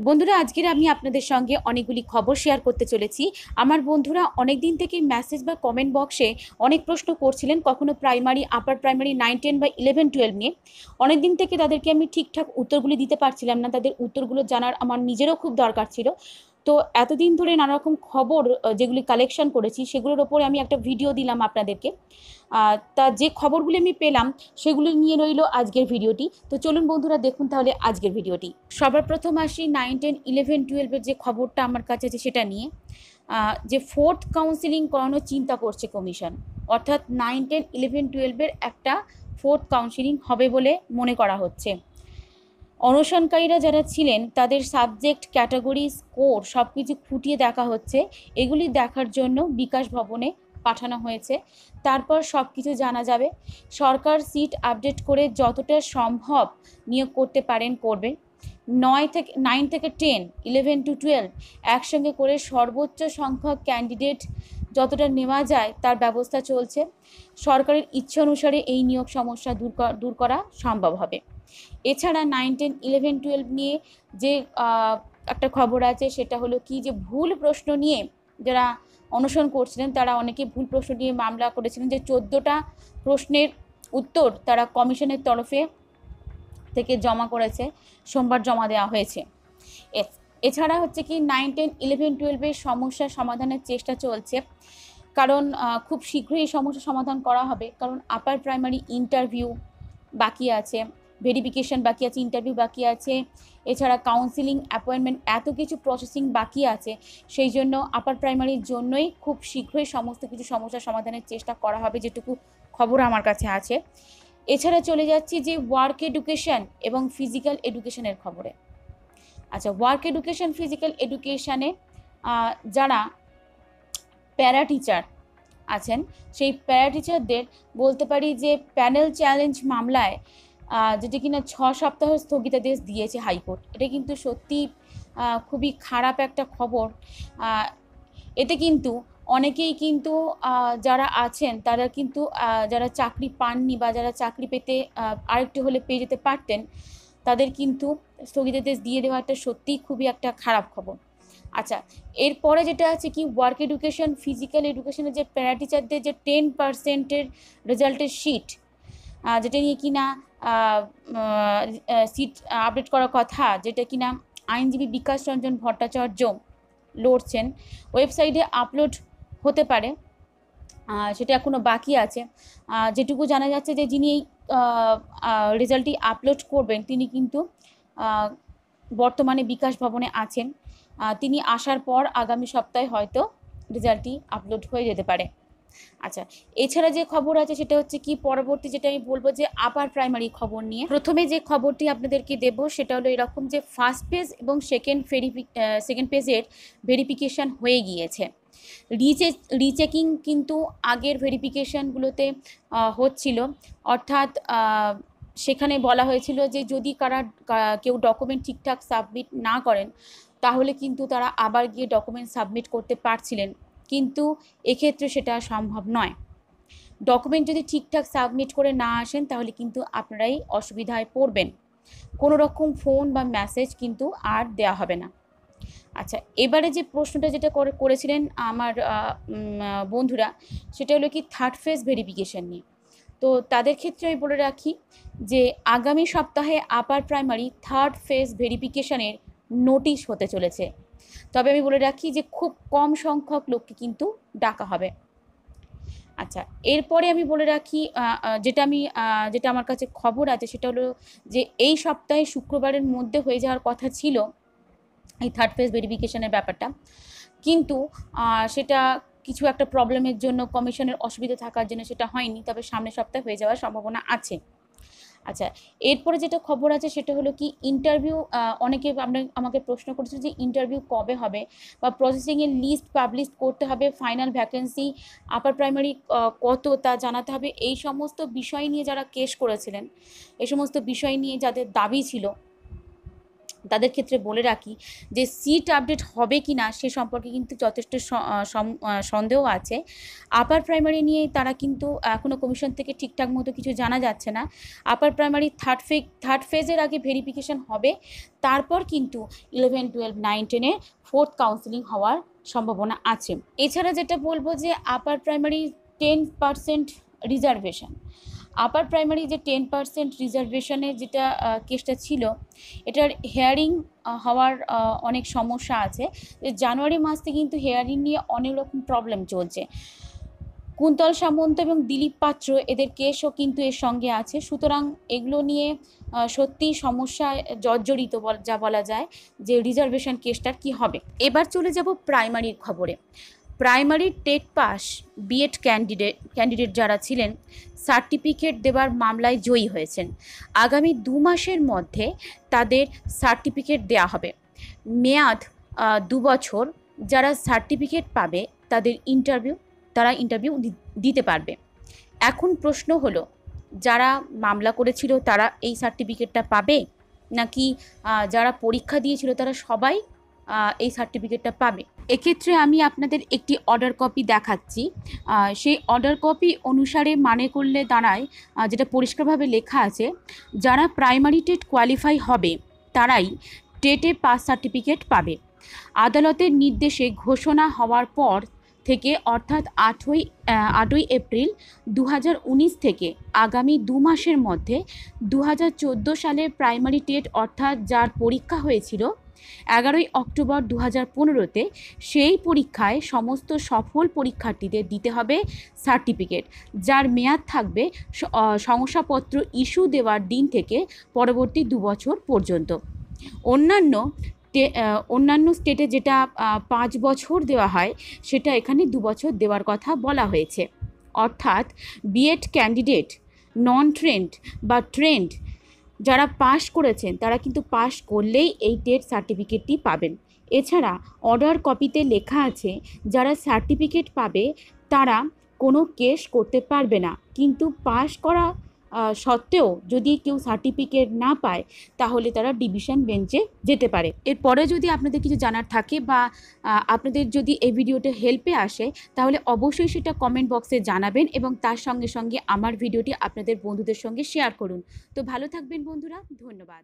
বন্ধুরা, আজকের আমি আপনাদের সঙ্গে অনেকগুলি খবর শেয়ার করতে চলেছি। আমার বন্ধুরা অনেক দিন থেকেই মেসেজ বা কমেন্ট বক্সে অনেক প্রশ্ন করছিলেন, কখনো প্রাইমারি, আপার প্রাইমারি 9, 10 বা 11, 12 নিয়ে। অনেক দিন থেকে তাদেরকে আমি ঠিকঠাক উত্তরগুলি দিতে পারছিলাম না। তাদের উত্তরগুলো জানার আমার নিজেরও খুব দরকার ছিল। তো এতদিন ধরে নানা রকম খবর যেগুলি কালেকশন করেছি সেগুলোর ওপরে আমি একটা ভিডিও দিলাম আপনাদেরকে। তা যে খবরগুলি আমি পেলাম সেগুলো নিয়ে রইল আজকের ভিডিওটি। তো চলুন বন্ধুরা, দেখুন তাহলে আজকের ভিডিওটি। সবার প্রথম আসি 9, 10, 11, 12-এর যে খবরটা আমার কাছে আছে সেটা নিয়ে। যে ফোর্থ কাউন্সিলিং করানোর চিন্তা করছে কমিশন, অর্থাৎ 9, 10, 11, 12-এর একটা ফোর্থ কাউন্সিলিং হবে বলে মনে করা হচ্ছে। অনশনকারীরা যারা ছিলেন তাদের সাবজেক্ট, ক্যাটাগরি, স্কোর সব কিছু খুঁটিয়ে দেখা হচ্ছে। এগুলি দেখার জন্য বিকাশ ভবনে পাঠানো হয়েছে। তারপর সব কিছু জানা যাবে। সরকার সিট আপডেট করে যতটা সম্ভব নিয়োগ করতে পারেন করবে। 9 থেকে 10, 11 to 12 একসঙ্গে করে সর্বোচ্চ সংখ্যক ক্যান্ডিডেট যতটা নেওয়া যায় তার ব্যবস্থা চলছে। সরকারের ইচ্ছা অনুসারে এই নিয়োগ সমস্যা দূর করা সম্ভব হবে। এছাড়া 9, 10, 11, 12 নিয়ে যে একটা খবর আছে সেটা হলো কি, যে ভুল প্রশ্ন নিয়ে যারা অনশন করছিলেন তারা অনেকে ভুল প্রশ্ন নিয়ে মামলা করেছিলেন, যে 14টা প্রশ্নের উত্তর তারা কমিশনের তরফে থেকে জমা করেছে, সোমবার জমা দেওয়া হয়েছে। এছাড়া হচ্ছে কি 9, 10, 11, 12-এর সমস্যার সমাধানের চেষ্টা চলছে, কারণ খুব শীঘ্রই এই সমস্যার সমাধান করা হবে। কারণ আপার প্রাইমারি ইন্টারভিউ বাকি আছে, ভেরিফিকেশন বাকি আছে, ইন্টারভিউ বাকি আছে, এছাড়া কাউন্সিলিং, অ্যাপয়েন্টমেন্ট, এত কিছু প্রসেসিং বাকি আছে। সেই জন্য আপার প্রাইমারির জন্যই খুব শীঘ্রই সমস্ত কিছু সমস্যার সমাধানের চেষ্টা করা হবে, যেটুকু খবর আমার কাছে আছে। এছাড়া চলে যাচ্ছি যে ওয়ার্ক এডুকেশন এবং ফিজিক্যাল এডুকেশনের খবরে। আচ্ছা, ওয়ার্ক এডুকেশন, ফিজিক্যাল এডুকেশানে যারা প্যারা টিচার আছেন সেই প্যারা টিচারদের বলতে পারি যে প্যানেল চ্যালেঞ্জ মামলায় যেটি কিনা 6 সপ্তাহ স্থগিতাদেশ দিয়েছে হাইকোর্ট। এটা কিন্তু সত্যি খুবই খারাপ একটা খবর। এতে কিন্তু অনেকেই কিন্তু যারা আছেন তারা কিন্তু যারা চাকরি পাননি বা যারা চাকরি পেতে আরেকটু হলে পেয়ে যেতে পারতেন, তাদের কিন্তু স্থগিতাদেশ দিয়ে দেওয়াটা সত্যিই খুবই একটা খারাপ খবর। আচ্ছা, এরপরে যেটা আছে কি, ওয়ার্ক এডুকেশন, ফিজিক্যাল এডুকেশনের যে প্যারা টিচারদের যে 10%-এর রেজাল্টের শিট, যেটা নিয়ে কিনা সিট আপডেট করার কথা, যেটা কিনা আইনজীবী বিকাশ রঞ্জন ভট্টাচার্য লড়ছেন, ওয়েবসাইটে আপলোড হতে পারে, সেটা এখনও বাকি আছে। যেটুকু জানা যাচ্ছে যে যিনি এই রেজাল্টটি আপলোড করবেন তিনি কিন্তু বর্তমানে বিকাশ ভবনে আছেন। তিনি আসার পর আগামী সপ্তাহে হয়তো রেজাল্টটি আপলোড হয়ে যেতে পারে। আচ্ছা, এছাড়া যে খবর আছে সেটা হচ্ছে কি, পরবর্তী যেটা আমি বলবো যে আপার প্রাইমারি খবর নিয়ে। প্রথমে যে খবরটি আপনাদেরকে দেব সেটা হলো এরকম, যে ফার্স্ট পেজ এবং সেকেন্ড পেজের ভেরিফিকেশান হয়ে গিয়েছে। রিচেকিং কিন্তু আগের ভেরিফিকেশানগুলোতে হচ্ছিল, অর্থাৎ সেখানে বলা হয়েছিল যে যদি কেউ ডকুমেন্ট ঠিকঠাক সাবমিট না করেন তাহলে কিন্তু তারা আবার গিয়ে ডকুমেন্ট সাবমিট করতে পারছিলেন, কিন্তু এক্ষেত্রে সেটা সম্ভব নয়। ডকুমেন্ট যদি ঠিকঠাক সাবমিট করে না আসেন তাহলে কিন্তু আপনারাই অসুবিধায় পড়বেন। কোনো রকম ফোন বা মেসেজ কিন্তু আর দেওয়া হবে না। আচ্ছা, এবারে যে প্রশ্নটা যেটা করেছিলেন আমার বন্ধুরা, সেটা হলো কি থার্ড ফেজ ভেরিফিকেশান নিয়ে। তো তাদের ক্ষেত্রে আমি বলে রাখি যে আগামী সপ্তাহে আপার প্রাইমারি থার্ড ফেজ ভেরিফিকেশানের নোটিশ হতে চলেছে। তবে আমি বলে রাখি যে খুব কম সংখ্যক লোককে কিন্তু ডাকা হবে। আচ্ছা, এরপরে আমি বলে রাখি যেটা আমার কাছে খবর আছে সেটা হলো যে এই সপ্তাহে শুক্রবারের মধ্যে হয়ে যাওয়ার কথা ছিল এই থার্ড ফেজ ভেরিফিকেশনের ব্যাপারটা, কিন্তু সেটা কিছু একটা প্রবলেমের জন্য, কমিশনের অসুবিধা থাকার জন্য সেটা হয়নি। তবে সামনের সপ্তাহে হয়ে যাওয়ার সম্ভাবনা আছে। আচ্ছা, এরপরে যেটা খবর আছে সেটা হলো কি, ইন্টারভিউ, অনেকে আমাকে প্রশ্ন করেছিল যে ইন্টারভিউ কবে হবে বা প্রসেসিংয়ের লিস্ট পাবলিশ করতে হবে, ফাইনাল ভ্যাকেন্সি আপার প্রাইমারি কত তা জানাতে হবে। এই সমস্ত বিষয় নিয়ে যারা কেস করেছিলেন, এই সমস্ত বিষয় নিয়ে যাদের দাবি ছিল, তাদের ক্ষেত্রে বলে রাখি যে সিট আপডেট হবে কি না সে সম্পর্কে কিন্তু যথেষ্ট সন্দেহ আছে। আপার প্রাইমারি নিয়ে তারা কিন্তু এখনও কমিশন থেকে ঠিকঠাক মতো কিছু জানা যাচ্ছে না। আপার প্রাইমারি থার্ড ফেজের আগে ভেরিফিকেশন হবে, তারপর কিন্তু 11, 12, 9, 10-এ ফোর্থ কাউন্সিলিং হওয়ার সম্ভাবনা আছে। এছাড়া যেটা বলবো যে upper primary 10% reservation, upper primary যে 10% রিজার্ভেশনের যেটা কেসটা ছিল, এটার হেয়ারিং হওয়ার অনেক সমস্যা আছে। জানুয়ারি মাস থেকে কিন্তু হেয়ারিং নিয়ে অনেক রকম প্রবলেম চলছে। কুন্তল সামন্ত এবং দিলীপ পাত্র এদের কেসও কিন্তু এর সঙ্গে আছে। সুতরাং এগুলো নিয়ে সত্যিই সমস্যায় জর্জরিত যা বলা যায় যে রিজার্ভেশন কেসটার কি হবে। এবার চলে যাব প্রাইমারির খবরে। প্রাইমারির টেট পাস বিএড ক্যান্ডিডেট যারা ছিলেন সার্টিফিকেট দেওয়ার মামলায় জয়ী হয়েছেন। আগামী 2 মাসের মধ্যে তাদের সার্টিফিকেট দেওয়া হবে। মেয়াদ 2 বছর। যারা সার্টিফিকেট পাবে তারা ইন্টারভিউ দিতে পারবে। এখন প্রশ্ন হলো, যারা মামলা করেছিল তারা এই সার্টিফিকেটটা পাবে, নাকি যারা পরীক্ষা দিয়েছিল তারা সবাই এই সার্টিফিকেটটা পাবে? এক্ষেত্রে আমি আপনাদের একটি অর্ডার কপি দেখাচ্ছি। সেই অর্ডার কপি অনুসারে মানে করলে দাঁড়ায়, যেটা পরিষ্কারভাবে লেখা আছে, যারা প্রাইমারি টেট কোয়ালিফাই হবে তারাই টেটে পাস সার্টিফিকেট পাবে। আদালতের নির্দেশে ঘোষণা হওয়ার পর থেকে অর্থাৎ 8ই এপ্রিল 2019 থেকে আগামী 2 মাসের মধ্যে 2014 সালের প্রাইমারি টেট অর্থাৎ যার পরীক্ষা হয়েছিল 11ই অক্টোবর 2015-তে, সেই পরীক্ষায় সমস্ত সফল পরীক্ষার্থীদের দিতে হবে সার্টিফিকেট, যার মেয়াদ থাকবে শংসাপত্র ইস্যু দেওয়ার দিন থেকে পরবর্তী 2 বছর পর্যন্ত। অন্যান্য স্টেটে যেটা 5 বছর দেওয়া হয় সেটা এখানে 2 বছর দেওয়ার কথা বলা হয়েছে। অর্থাৎ বিএড ক্যান্ডিডেট নন ট্রেন্ড বা ট্রেন্ড যারা পাশ করেছেন তারা কিন্তু পাশ করলেই এই টেট সার্টিফিকেটটি পাবেন। এছাড়া অর্ডার কপিতে লেখা আছে যারা সার্টিফিকেট পাবে তারা কোনো কেস করতে পারবে না, কিন্তু পাশ করা সত্ত্বেও যদি কেউ সার্টিফিকেট না পায় তাহলে তারা ডিভিশন বেঞ্চে যেতে পারে। এরপরে যদি আপনাদের কিছু জানার থাকে বা আপনাদের যদি এই ভিডিওটা হেল্পে আসে তাহলে অবশ্যই সেটা কমেন্ট বক্সে জানাবেন এবং তার সঙ্গে সঙ্গে আমার ভিডিওটি আপনাদের বন্ধুদের সঙ্গে শেয়ার করুন। তো ভালো থাকবেন বন্ধুরা, ধন্যবাদ।